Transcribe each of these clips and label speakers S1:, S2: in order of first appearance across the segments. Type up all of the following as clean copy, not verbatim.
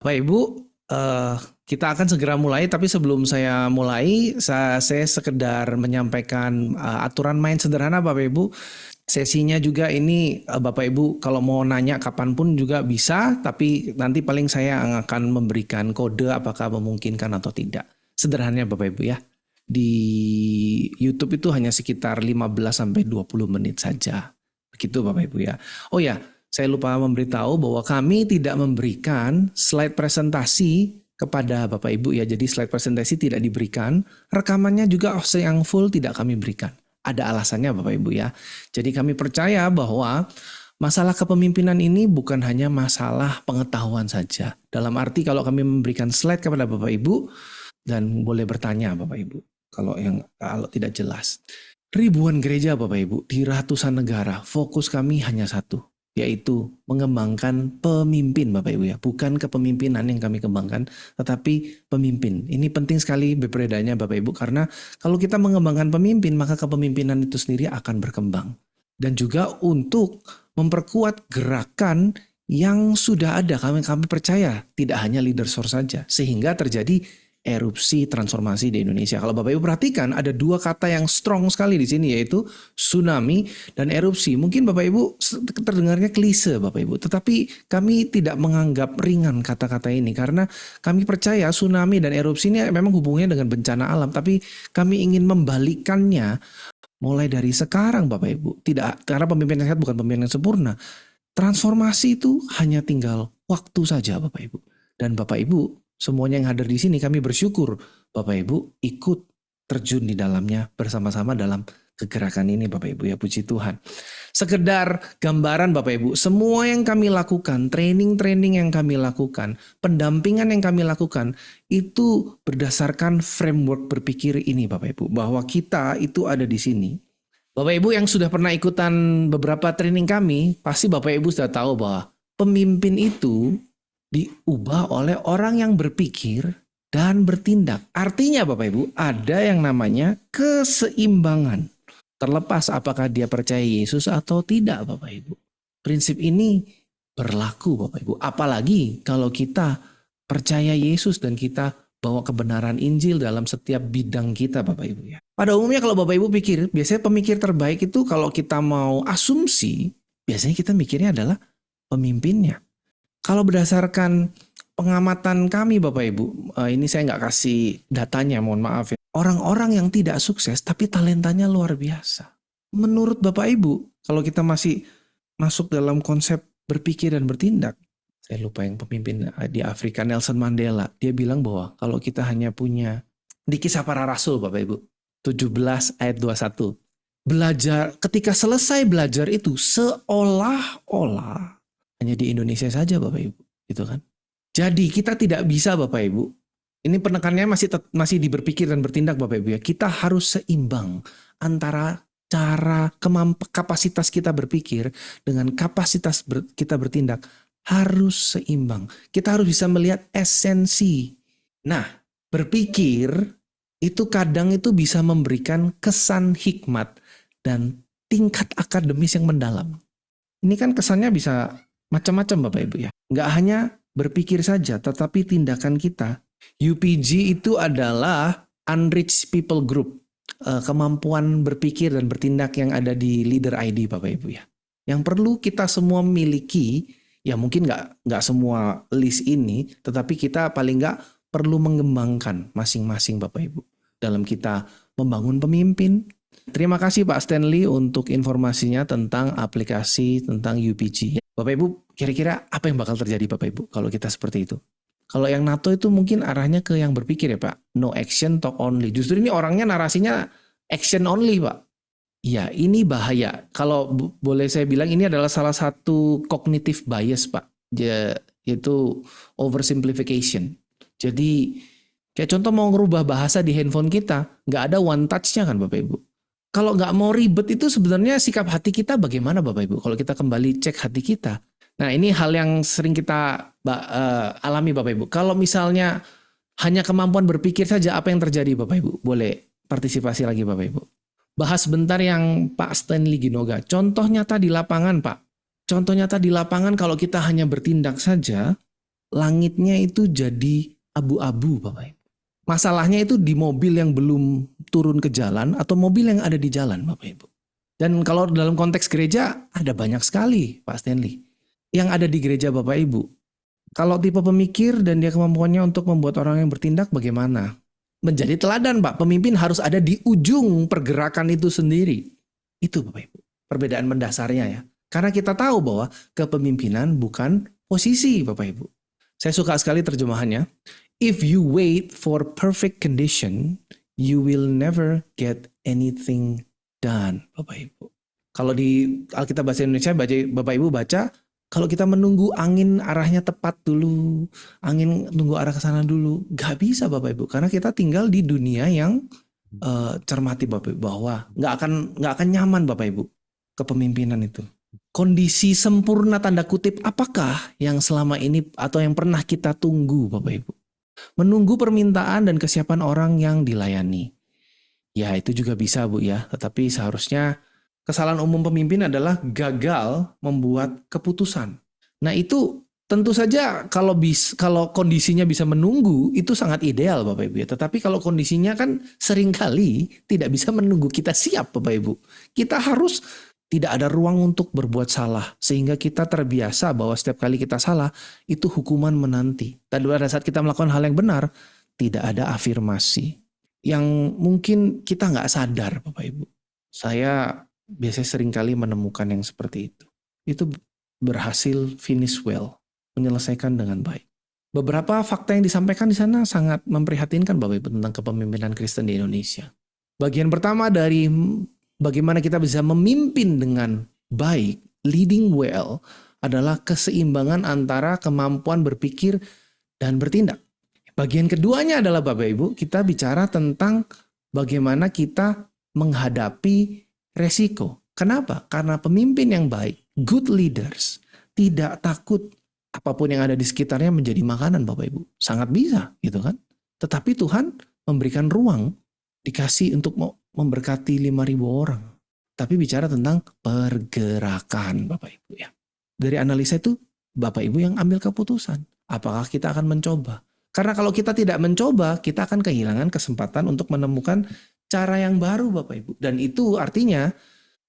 S1: Bapak Ibu, eh, kita akan segera mulai, tapi sebelum saya mulai, saya sekedar menyampaikan aturan main sederhana Bapak Ibu. Sesinya juga ini Bapak Ibu kalau mau nanya kapanpun juga bisa, tapi nanti paling saya akan memberikan kode apakah memungkinkan atau tidak. Sederhananya Bapak Ibu ya. Di YouTube itu hanya sekitar 15 sampai 20 menit saja. Begitu Bapak Ibu ya. Oh ya, saya lupa memberitahu bahwa kami tidak memberikan slide presentasi kepada Bapak Ibu ya. Jadi slide presentasi tidak diberikan, rekamannya juga yang full tidak kami berikan. Ada alasannya Bapak Ibu ya. Jadi kami percaya bahwa masalah kepemimpinan ini bukan hanya masalah pengetahuan saja. Dalam arti kalau kami memberikan slide kepada Bapak Ibu, dan boleh bertanya Bapak Ibu kalau tidak jelas. Ribuan gereja Bapak Ibu di ratusan negara, fokus kami hanya satu, yaitu mengembangkan pemimpin Bapak Ibu ya. Bukan kepemimpinan yang kami kembangkan, tetapi pemimpin. Ini penting sekali berbedanya Bapak Ibu, karena kalau kita mengembangkan pemimpin, maka kepemimpinan itu sendiri akan berkembang. Dan juga untuk memperkuat gerakan yang sudah ada, kami percaya tidak hanya leader source saja, sehingga terjadi erupsi transformasi di Indonesia. Kalau Bapak Ibu perhatikan, ada dua kata yang strong sekali di sini, yaitu tsunami dan erupsi. Mungkin Bapak Ibu terdengarnya klise Bapak Ibu, tetapi kami tidak menganggap ringan kata-kata ini, karena kami percaya tsunami dan erupsi ini memang hubungannya dengan bencana alam, tapi kami ingin membalikannya mulai dari sekarang Bapak Ibu. Tidak, karena pemimpin yang sehat bukan pemimpin yang sempurna. Transformasi itu hanya tinggal waktu saja Bapak Ibu. Dan Bapak Ibu semuanya yang hadir di sini, kami bersyukur Bapak Ibu ikut terjun di dalamnya bersama-sama dalam kegerakan ini Bapak Ibu ya, puji Tuhan. Sekedar gambaran Bapak Ibu, semua yang kami lakukan, training yang kami lakukan, pendampingan yang kami lakukan, itu berdasarkan framework berpikir ini Bapak Ibu, bahwa kita itu ada di sini. Bapak Ibu yang sudah pernah ikutan beberapa training kami, pasti Bapak Ibu sudah tahu bahwa pemimpin itu diubah oleh orang yang berpikir dan bertindak. Artinya Bapak Ibu, ada yang namanya keseimbangan. Terlepas apakah dia percaya Yesus atau tidak Bapak Ibu. Prinsip ini berlaku Bapak Ibu. Apalagi kalau kita percaya Yesus dan kita bawa kebenaran Injil dalam setiap bidang kita Bapak Ibu ya. Pada umumnya kalau Bapak Ibu pikir, biasanya pemikir terbaik itu kalau kita mau asumsi, biasanya kita mikirnya adalah pemimpinnya. Kalau berdasarkan pengamatan kami Bapak Ibu, ini saya nggak kasih datanya, mohon maaf ya. Orang-orang yang tidak sukses tapi talentanya luar biasa. Menurut Bapak Ibu, kalau kita masih masuk dalam konsep berpikir dan bertindak, saya lupa yang pemimpin di Afrika, Nelson Mandela, dia bilang bahwa kalau kita hanya punya, di Kisah Para Rasul Bapak Ibu, 17 ayat 21, belajar, ketika selesai belajar itu seolah-olah hanya di Indonesia saja Bapak Ibu, gitu kan? Jadi kita tidak bisa Bapak Ibu. Ini penekanannya masih di berpikir dan bertindak Bapak Ibu ya. Kita harus seimbang antara cara kapasitas kita berpikir dengan kapasitas kita bertindak, harus seimbang. Kita harus bisa melihat esensi. Nah, berpikir itu kadang itu bisa memberikan kesan hikmat dan tingkat akademis yang mendalam. Ini kan kesannya bisa macam-macam Bapak Ibu ya. Nggak hanya berpikir saja, tetapi tindakan kita. UPG itu adalah Unreached People Group. Kemampuan berpikir dan bertindak yang ada di Leader ID Bapak Ibu ya. Yang perlu kita semua miliki, ya mungkin nggak semua list ini, tetapi kita paling nggak perlu mengembangkan masing-masing Bapak Ibu. Dalam kita membangun pemimpin. Terima kasih Pak Stanley untuk informasinya tentang aplikasi tentang UPG. Bapak Ibu, kira-kira apa yang bakal terjadi Bapak Ibu kalau kita seperti itu? Kalau yang NATO itu mungkin arahnya ke yang berpikir ya Pak. No action, talk only. Justru ini orangnya narasinya action only Pak. Ya, ini bahaya. Kalau boleh saya bilang ini adalah salah satu cognitive bias Pak. Yaitu oversimplification. Jadi kayak contoh mau ngerubah bahasa di handphone kita, nggak ada one touch-nya kan Bapak Ibu. Kalau nggak mau ribet itu sebenarnya sikap hati kita bagaimana Bapak Ibu? Kalau kita kembali cek hati kita. Nah ini hal yang sering kita alami Bapak Ibu. Kalau misalnya hanya kemampuan berpikir saja, apa yang terjadi Bapak Ibu? Boleh partisipasi lagi Bapak Ibu. Bahas bentar yang Pak Stanley Ginoga. Contoh nyata di lapangan Pak. Contoh nyata di lapangan kalau kita hanya bertindak saja, langitnya itu jadi abu-abu Bapak Ibu. Masalahnya itu di mobil yang belum turun ke jalan atau mobil yang ada di jalan Bapak Ibu. Dan kalau dalam konteks gereja ada banyak sekali Pak Stanley yang ada di gereja Bapak Ibu. Kalau tipe pemikir dan dia kemampuannya untuk membuat orang yang bertindak bagaimana? Menjadi teladan Pak, pemimpin harus ada di ujung pergerakan itu sendiri. Itu Bapak Ibu, perbedaan mendasarnya ya. Karena kita tahu bahwa kepemimpinan bukan posisi Bapak Ibu. Saya suka sekali terjemahannya. If you wait for perfect condition, you will never get anything done Bapak Ibu. Kalau di Alkitab Bahasa Indonesia, Bapak Ibu baca, kalau kita menunggu angin arahnya tepat dulu, angin nunggu arah ke sana dulu, nggak bisa Bapak Ibu, karena kita tinggal di dunia yang cermati Bapak Ibu bahwa nggak akan nyaman Bapak Ibu kepemimpinan itu. Kondisi sempurna tanda kutip apakah yang selama ini atau yang pernah kita tunggu Bapak Ibu? Menunggu permintaan dan kesiapan orang yang dilayani. Ya itu juga bisa Bu ya, tetapi seharusnya kesalahan umum pemimpin adalah gagal membuat keputusan. Nah itu tentu saja kalau kondisinya bisa menunggu itu sangat ideal Bapak Ibu ya. Tetapi kalau kondisinya kan seringkali tidak bisa menunggu kita siap Bapak Ibu. Kita harus tidak ada ruang untuk berbuat salah. Sehingga kita terbiasa bahwa setiap kali kita salah itu hukuman menanti. Dan pada saat kita melakukan hal yang benar tidak ada afirmasi. Yang mungkin kita nggak sadar Bapak Ibu. Saya biasanya seringkali menemukan yang seperti itu. Itu berhasil finish well, menyelesaikan dengan baik. Beberapa fakta yang disampaikan di sana sangat memprihatinkan Bapak Ibu tentang kepemimpinan Kristen di Indonesia. Bagian pertama dari bagaimana kita bisa memimpin dengan baik, leading well, adalah keseimbangan antara kemampuan berpikir dan bertindak. Bagian keduanya adalah Bapak Ibu, kita bicara tentang bagaimana kita menghadapi resiko. Kenapa? Karena pemimpin yang baik, good leaders, tidak takut apapun yang ada di sekitarnya menjadi makanan Bapak Ibu. Sangat bisa gitu kan. Tetapi Tuhan memberikan ruang, dikasih untuk memberkati 5.000 orang. Tapi bicara tentang pergerakan Bapak Ibu ya. Dari analisa itu Bapak Ibu yang ambil keputusan. Apakah kita akan mencoba? Karena kalau kita tidak mencoba, kita akan kehilangan kesempatan untuk menemukan cara yang baru Bapak Ibu. Dan itu artinya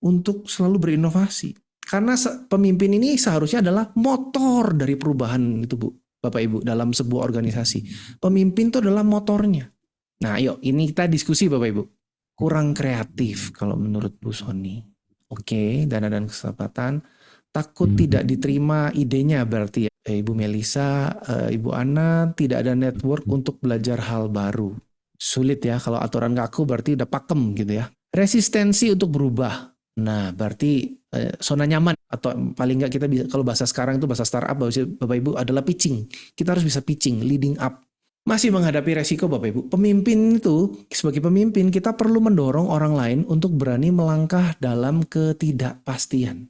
S1: untuk selalu berinovasi. Karena pemimpin ini seharusnya adalah motor dari perubahan itu Bu, Bapak Ibu, dalam sebuah organisasi. Pemimpin itu adalah motornya. Nah ayo ini kita diskusi Bapak Ibu. Kurang kreatif kalau menurut Bu Sony. Oke, dana dan kesempatan. Takut tidak diterima idenya berarti ya. Ibu Melisa, Ibu Ana tidak ada network untuk belajar hal baru. Sulit ya, kalau aturan kaku berarti udah pakem gitu ya. Resistensi untuk berubah. Nah, berarti zona nyaman atau paling nggak kita bisa, kalau bahasa sekarang itu bahasa startup Bapak Ibu adalah pitching. Kita harus bisa pitching, leading up. Masih menghadapi resiko Bapak Ibu. Pemimpin itu, sebagai pemimpin kita perlu mendorong orang lain untuk berani melangkah dalam ketidakpastian.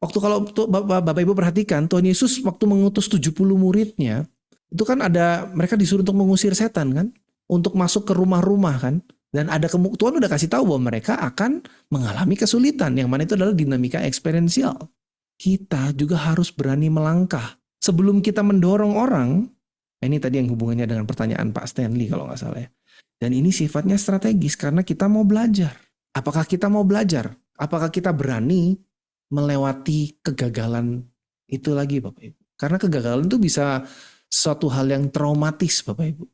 S1: Waktu kalau Bapak Ibu perhatikan, Tuhan Yesus waktu mengutus 70 muridnya, itu kan ada mereka disuruh untuk mengusir setan kan? Untuk masuk ke rumah-rumah kan, dan ada Tuhan udah kasih tahu bahwa mereka akan mengalami kesulitan, yang mana itu adalah dinamika eksperiensial. Kita juga harus berani melangkah sebelum kita mendorong orang. Ini tadi yang hubungannya dengan pertanyaan Pak Stanley kalau nggak salah ya. Dan ini sifatnya strategis karena kita mau belajar. Apakah kita mau belajar? Apakah kita berani melewati kegagalan itu lagi Bapak Ibu? Karena kegagalan itu bisa suatu hal yang traumatis Bapak Ibu.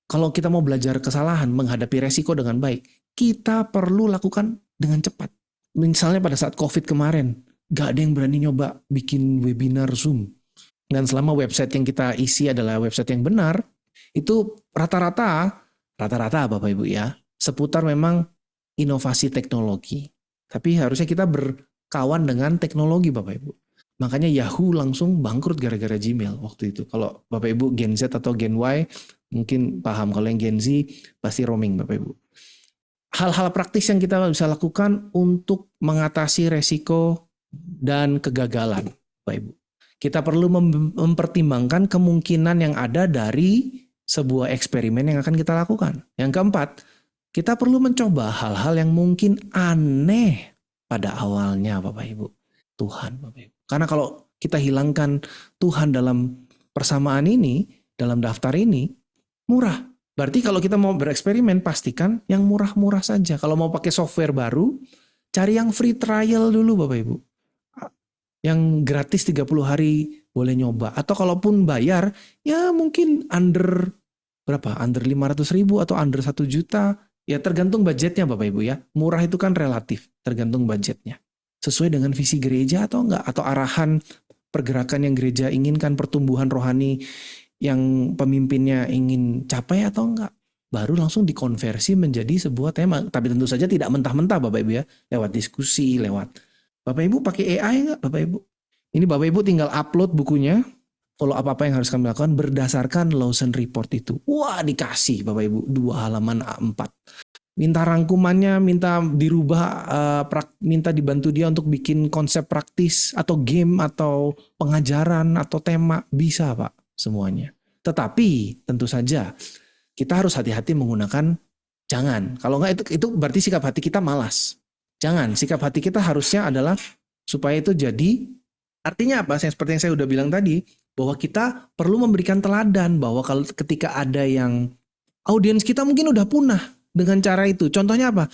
S1: Kalau kita mau belajar kesalahan, menghadapi resiko dengan baik, kita perlu lakukan dengan cepat. Misalnya pada saat COVID kemarin, gak ada yang berani nyoba bikin webinar Zoom. Dan selama website yang kita isi adalah website yang benar, itu rata-rata Bapak Ibu ya, seputar memang inovasi teknologi. Tapi harusnya kita berkawan dengan teknologi Bapak Ibu. Makanya Yahoo langsung bangkrut gara-gara Gmail waktu itu. Kalau Bapak Ibu Gen Z atau Gen Y mungkin paham, kalau yang Gen Z pasti roaming Bapak Ibu. Hal-hal praktis yang kita bisa lakukan untuk mengatasi resiko dan kegagalan Bapak Ibu. Kita perlu mempertimbangkan kemungkinan yang ada dari sebuah eksperimen yang akan kita lakukan. Yang keempat, kita perlu mencoba hal-hal yang mungkin aneh pada awalnya Bapak Ibu. Tuhan Bapak Ibu. Karena kalau kita hilangkan Tuhan dalam persamaan ini dalam daftar ini murah. Berarti kalau kita mau bereksperimen, pastikan yang murah-murah saja. Kalau mau pakai software baru, cari yang free trial dulu Bapak Ibu. Yang gratis 30 hari boleh nyoba. Atau kalaupun bayar, ya mungkin under berapa? Under 500.000 atau under 1 juta. Ya tergantung budgetnya Bapak Ibu ya. Murah itu kan relatif, tergantung budgetnya. Sesuai dengan visi gereja atau enggak? Atau arahan pergerakan yang gereja inginkan, pertumbuhan rohani yang pemimpinnya ingin capai atau enggak. Baru langsung dikonversi menjadi sebuah tema. Tapi tentu saja tidak mentah-mentah Bapak Ibu ya. Lewat diskusi, lewat. Bapak Ibu pakai AI enggak Bapak Ibu? Ini Bapak Ibu tinggal upload bukunya. Follow apa yang harus kami lakukan berdasarkan Lawson Report itu. Wah dikasih Bapak Ibu 2 halaman A4. Minta rangkumannya, minta dirubah, minta dibantu dia untuk bikin konsep praktis atau game atau pengajaran atau tema. Bisa Pak semuanya. Tetapi tentu saja kita harus hati-hati menggunakan jangan. Kalau enggak itu berarti sikap hati kita malas. Jangan, sikap hati kita harusnya adalah supaya itu jadi, artinya apa? Seperti yang saya udah bilang tadi, bahwa kita perlu memberikan teladan bahwa kalau ketika ada yang audiens kita mungkin udah punah dengan cara itu. Contohnya apa?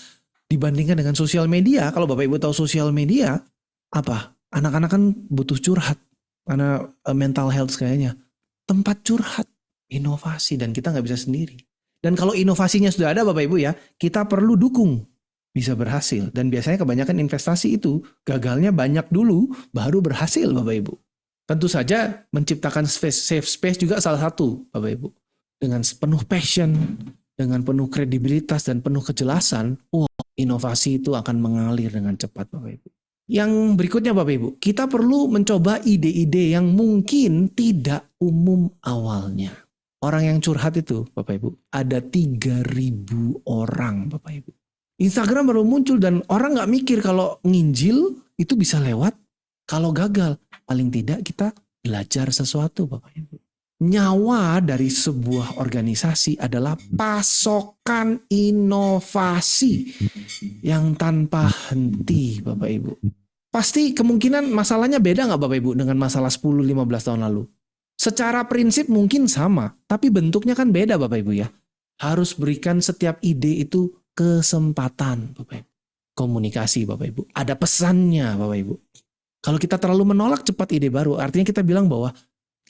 S1: Dibandingkan dengan sosial media, kalau Bapak Ibu tahu sosial media, apa? Anak-anak kan butuh curhat. Karena mental health kayaknya. Tempat curhat, inovasi, dan kita nggak bisa sendiri. Dan kalau inovasinya sudah ada Bapak Ibu ya, kita perlu dukung. Bisa berhasil. Dan biasanya kebanyakan investasi itu gagalnya banyak dulu, baru berhasil Bapak Ibu. Tentu saja menciptakan safe space juga salah satu Bapak Ibu. Dengan penuh passion, dengan penuh kredibilitas dan penuh kejelasan, inovasi itu akan mengalir dengan cepat Bapak Ibu. Yang berikutnya Bapak Ibu, kita perlu mencoba ide-ide yang mungkin tidak umum awalnya. Orang yang curhat itu Bapak Ibu, ada 3.000 orang Bapak Ibu. Instagram baru muncul dan orang nggak mikir kalau nginjil itu bisa lewat. Kalau gagal, paling tidak kita belajar sesuatu Bapak Ibu. Nyawa dari sebuah organisasi adalah pasokan inovasi yang tanpa henti Bapak Ibu. Pasti kemungkinan masalahnya beda nggak Bapak Ibu dengan masalah 10-15 tahun lalu? Secara prinsip mungkin sama, tapi bentuknya kan beda Bapak Ibu ya. Harus berikan setiap ide itu kesempatan Bapak Ibu. Komunikasi Bapak Ibu. Ada pesannya Bapak Ibu. Kalau kita terlalu menolak cepat ide baru, artinya kita bilang bahwa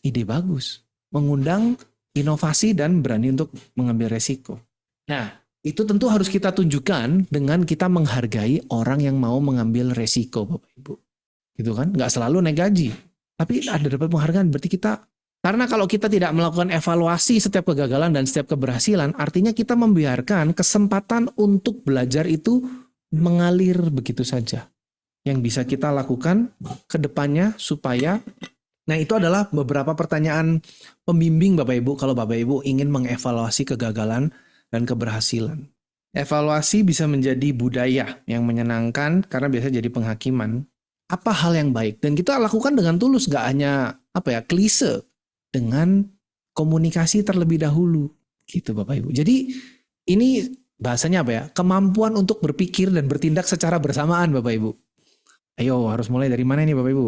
S1: ide bagus. Mengundang inovasi dan berani untuk mengambil resiko. Nah, itu tentu harus kita tunjukkan dengan kita menghargai orang yang mau mengambil resiko Bapak Ibu. Gitu kan? Nggak selalu naik gaji. Tapi ada dapat penghargaan. Berarti kita, karena kalau kita tidak melakukan evaluasi setiap kegagalan dan setiap keberhasilan, artinya kita membiarkan kesempatan untuk belajar itu mengalir begitu saja. Yang bisa kita lakukan ke depannya supaya, nah itu adalah beberapa pertanyaan pembimbing Bapak Ibu kalau Bapak Ibu ingin mengevaluasi kegagalan dan keberhasilan. Evaluasi bisa menjadi budaya yang menyenangkan karena biasa jadi penghakiman. Apa hal yang baik? Dan kita lakukan dengan tulus, gak hanya klise, dengan komunikasi terlebih dahulu. Gitu Bapak Ibu. Jadi ini bahasanya kemampuan untuk berpikir dan bertindak secara bersamaan Bapak Ibu. Ayo harus mulai dari mana nih Bapak Ibu?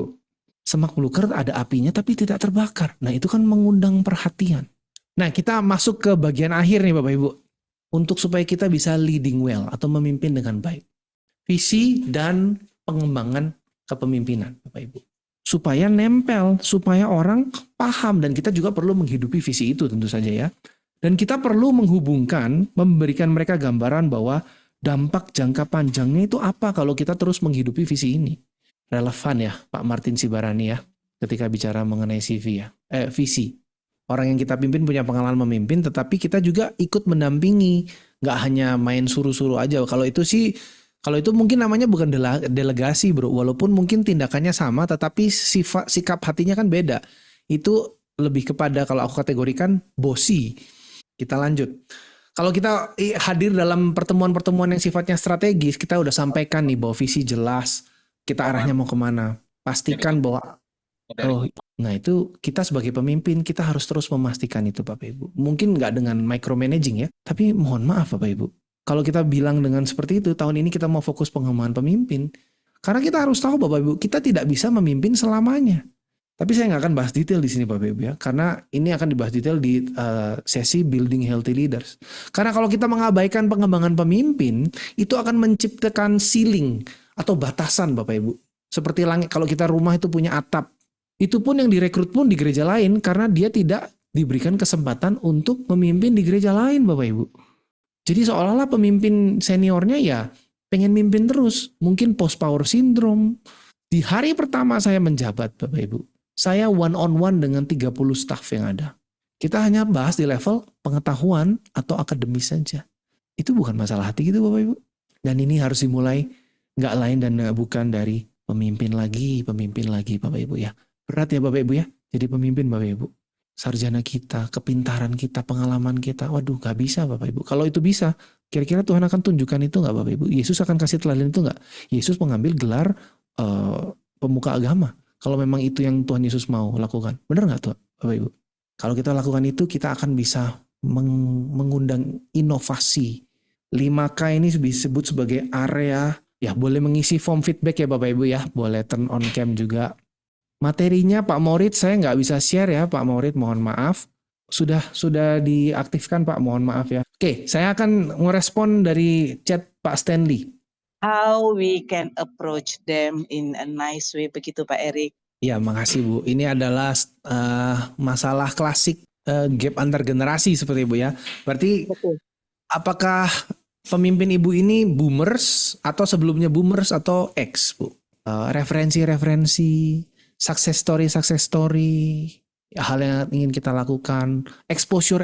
S1: Semak belukar ada apinya tapi tidak terbakar. Nah itu kan mengundang perhatian. Nah kita masuk ke bagian akhir nih Bapak Ibu. Untuk supaya kita bisa leading well atau memimpin dengan baik. Visi dan pengembangan kepemimpinan Bapak Ibu. Supaya nempel, supaya orang paham. Dan kita juga perlu menghidupi visi itu tentu saja ya. Dan kita perlu menghubungkan, memberikan mereka gambaran bahwa dampak jangka panjangnya itu apa kalau kita terus menghidupi visi ini. Relevan ya Pak Martin Sibarani ya ketika bicara mengenai CV ya. Visi. Orang yang kita pimpin punya pengalaman memimpin tetapi kita juga ikut mendampingi. Nggak hanya main suruh-suruh aja. Kalau itu mungkin namanya bukan delegasi bro. Walaupun mungkin tindakannya sama tetapi sikap hatinya kan beda. Itu lebih kepada kalau aku kategorikan bosi. Kita lanjut. Kalau kita hadir dalam pertemuan-pertemuan yang sifatnya strategis, kita udah sampaikan nih bahwa visi jelas, kita arahnya mau kemana. Pastikan bahwa, nah itu kita sebagai pemimpin, kita harus terus memastikan itu Bapak Ibu. Mungkin nggak dengan micromanaging ya, tapi mohon maaf Bapak Ibu. Kalau kita bilang dengan seperti itu, tahun ini kita mau fokus pengembangan pemimpin. Karena kita harus tahu Bapak Ibu, kita tidak bisa memimpin selamanya. Tapi saya nggak akan bahas detail di sini Bapak Ibu ya, karena ini akan dibahas detail di sesi Building Healthy Leaders. Karena kalau kita mengabaikan pengembangan pemimpin, itu akan menciptakan ceiling atau batasan Bapak Ibu. Seperti langit, kalau kita rumah itu punya atap, itu pun yang direkrut pun di gereja lain karena dia tidak diberikan kesempatan untuk memimpin di gereja lain Bapak Ibu. Jadi seolah-olah pemimpin seniornya ya pengen mimpin terus, mungkin post power syndrome. Di hari pertama saya menjabat Bapak Ibu, saya one on one dengan 30 staff yang ada. Kita hanya bahas di level pengetahuan atau akademis saja. Itu bukan masalah hati gitu Bapak Ibu. Dan ini harus dimulai nggak lain dan bukan dari pemimpin lagi Bapak Ibu ya. Berat ya Bapak Ibu ya, jadi pemimpin Bapak Ibu. Sarjana kita, kepintaran kita, pengalaman kita, waduh nggak bisa Bapak Ibu. Kalau itu bisa, kira-kira Tuhan akan tunjukkan itu nggak Bapak Ibu? Yesus akan kasih teladan itu nggak? Yesus mengambil gelar pemuka agama. Kalau memang itu yang Tuhan Yesus mau lakukan. Benar nggak Tuhan, Bapak Ibu? Kalau kita lakukan itu, kita akan bisa mengundang inovasi. 5K ini disebut sebagai area, ya boleh mengisi form feedback ya Bapak Ibu ya. Boleh turn on cam juga. Materinya Pak Moritz saya nggak bisa share ya Pak Moritz, mohon maaf. Sudah diaktifkan Pak, mohon maaf ya. Oke, saya akan merespon dari chat Pak Stanley.
S2: How we can approach them in a nice way, begitu Pak Erik.
S1: Ya, makasih Bu. Ini adalah masalah klasik gap antar generasi seperti Ibu ya. Berarti
S2: Betul.
S1: apakah pemimpin Ibu ini boomers atau sebelumnya boomers atau X Bu? Referensi-referensi, success story, hal yang ingin kita lakukan, exposure,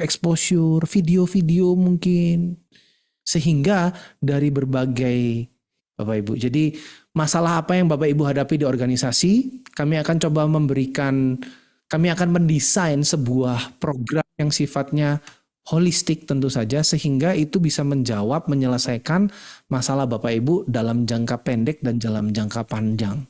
S1: video-video mungkin. Sehingga dari berbagai Bapak Ibu. Jadi masalah apa yang Bapak Ibu hadapi di organisasi, kami akan coba kami akan mendesain sebuah program yang sifatnya holistik tentu saja, sehingga itu bisa menyelesaikan masalah Bapak Ibu dalam jangka pendek dan dalam jangka panjang.